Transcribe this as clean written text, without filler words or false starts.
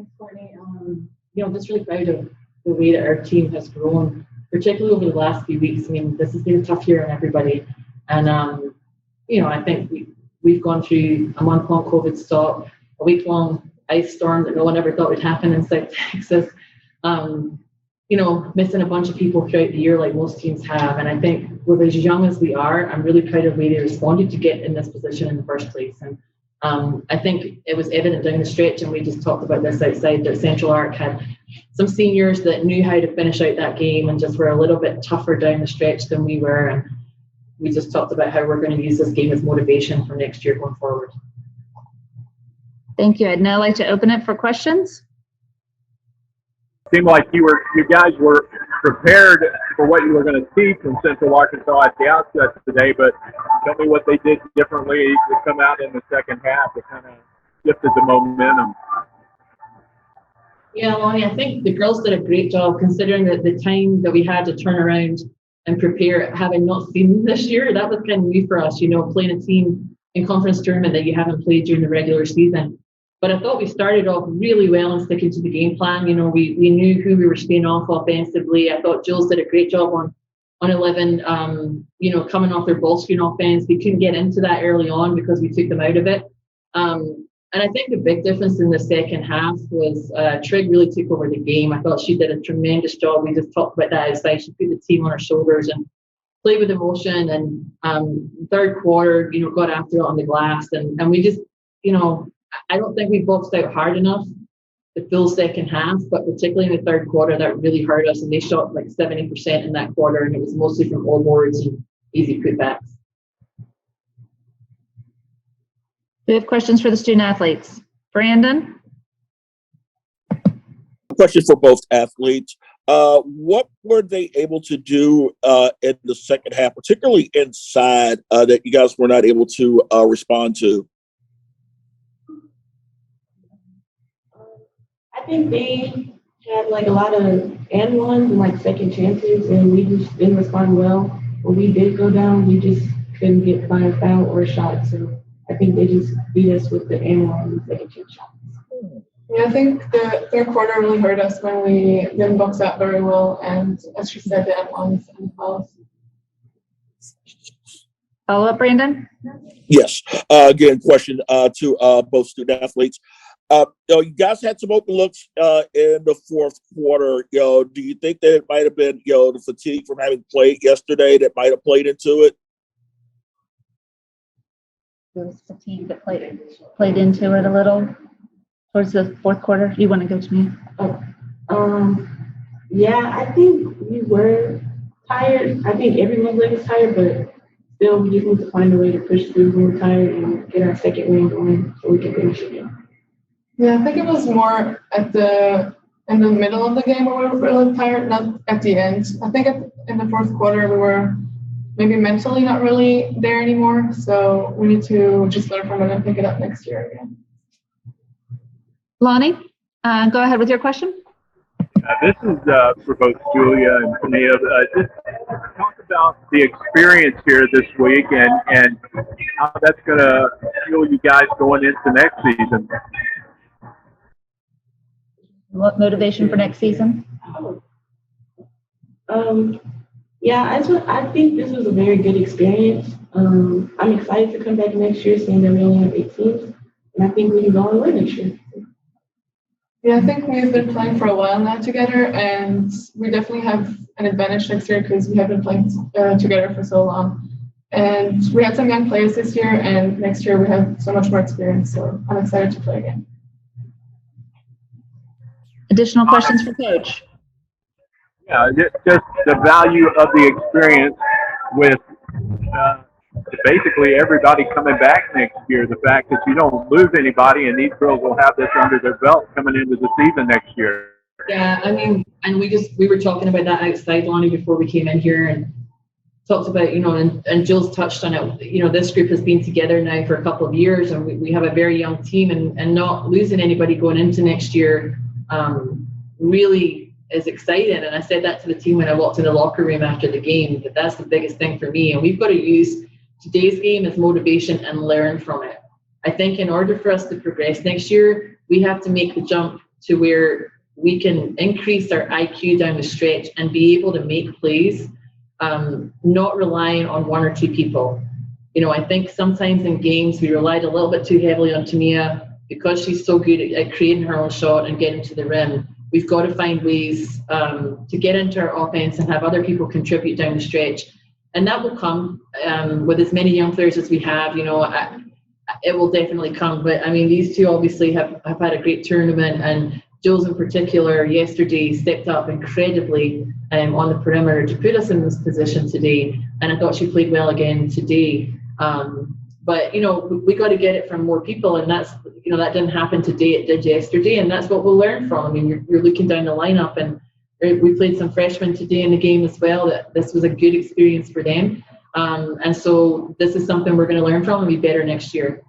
Thanks, Courtney. Just really proud of the way that our team has grown, particularly over the last few weeks. I mean, this has been a tough year on everybody. And, I think we've gone through a month-long COVID stop, a week-long ice storm that no one ever thought would happen in South Texas, missing a bunch of people throughout the year like most teams have. And I think with as young as we are, I'm really proud of the way they responded to get in this position in the first place. And I think it was evident down the stretch, and we just talked about this outside, that Central Arc had some seniors that knew how to finish out that game and just were a little bit tougher down the stretch than we were. And we just talked about how we're going to use this game as motivation for next year going forward. Thank you. I'd now like to open it for questions. Seemed like you guys were prepared for what you were going to see from Central Arkansas at the outset today, but tell me what they did differently to come out in the second half that kind of shifted the momentum. Yeah, Lonnie, I think the girls did a great job considering that the time that we had to turn around and prepare, having not seen this year. That was kind of new for us, playing a team in conference tournament that you haven't played during the regular season. But I thought we started off really well and sticking to the game plan. We knew who we were staying off offensively. I thought Jules did a great job on 11, coming off their ball screen offense. We couldn't get into that early on because we took them out of it. And I think the big difference in the second half was Trig really took over the game. I thought she did a tremendous job. We just talked about that outside. She put the team on her shoulders and played with emotion. And third quarter, got after it on the glass. And we just, I don't think we boxed out hard enough the full second half, but particularly in the third quarter, that really hurt us. And they shot like 70% in that quarter, and it was mostly from all boards and easy putbacks. We have questions for the student athletes. Brandon? Question for both athletes. What were they able to do in the second half, particularly inside, that you guys were not able to respond to? I think they had a lot of and ones and second chances, and we just didn't respond well. When we did go down, we just couldn't get by a foul or a shot. So I think they just beat us with the and one and second chance shots. Yeah, I think the third quarter really hurt us when we didn't box out very well, and as she said, the and ones and fouls. Follow up, Brandon? Yes. Again, question to both student athletes. You guys had some open looks in the fourth quarter. Do you think that it might have been, the fatigue from having played yesterday that might have played into it? It was fatigue that played into it a little towards the fourth quarter. You want to go to me? Yeah, I think we were tired. I think everyone's leg is tired, but still we just need to find a way to push through when we're tired and get our second win going so we can finish again. Yeah, I think it was more in the middle of the game where we were really tired, not at the end. I think in the fourth quarter we were maybe mentally not really there anymore. So we need to just learn from it and pick it up next year again. Lonnie, go ahead with your question. This is for both Julia and Tania. Just talk about the experience here this week and how that's going to fuel you guys going into next season. What motivation for next season? Yeah, I think this was a very good experience. I'm excited to come back next year, seeing that we only have 8 teams, and I think we can go and win next year. Yeah, I think we've been playing for a while now together, and we definitely have an advantage next year because we have been playing together for so long. And we had some young players this year, and next year we have so much more experience, so I'm excited to play again. Additional questions for Coach? Yeah, just the value of the experience with basically everybody coming back next year. The fact that you don't lose anybody, and these girls will have this under their belt coming into the season next year. Yeah, I mean, and we were talking about that outside, Lonnie, before we came in here and talked about, and Jules touched on it. This group has been together now for a couple of years, and we have a very young team, and not losing anybody going into next year really is exciting. And I said that to the team when I walked in the locker room after the game, that's the biggest thing for me. And we've got to use today's game as motivation and learn from it. I think in order for us to progress next year, we have to make the jump to where we can increase our IQ down the stretch and be able to make plays, not relying on one or two people. I think sometimes in games we relied a little bit too heavily on Tamia because she's so good at creating her own shot and getting to the rim. We've got to find ways to get into our offense and have other people contribute down the stretch. And that will come with as many young players as we have. It will definitely come. But, these two obviously have had a great tournament. And Jules in particular yesterday stepped up incredibly on the perimeter to put us in this position today. And I thought she played well again today. But we got to get it from more people, and that's that didn't happen today. It did yesterday, and that's what we'll learn from. You're looking down the lineup, and we played some freshmen today in the game as well. That this was a good experience for them, and so this is something we're going to learn from and be better next year.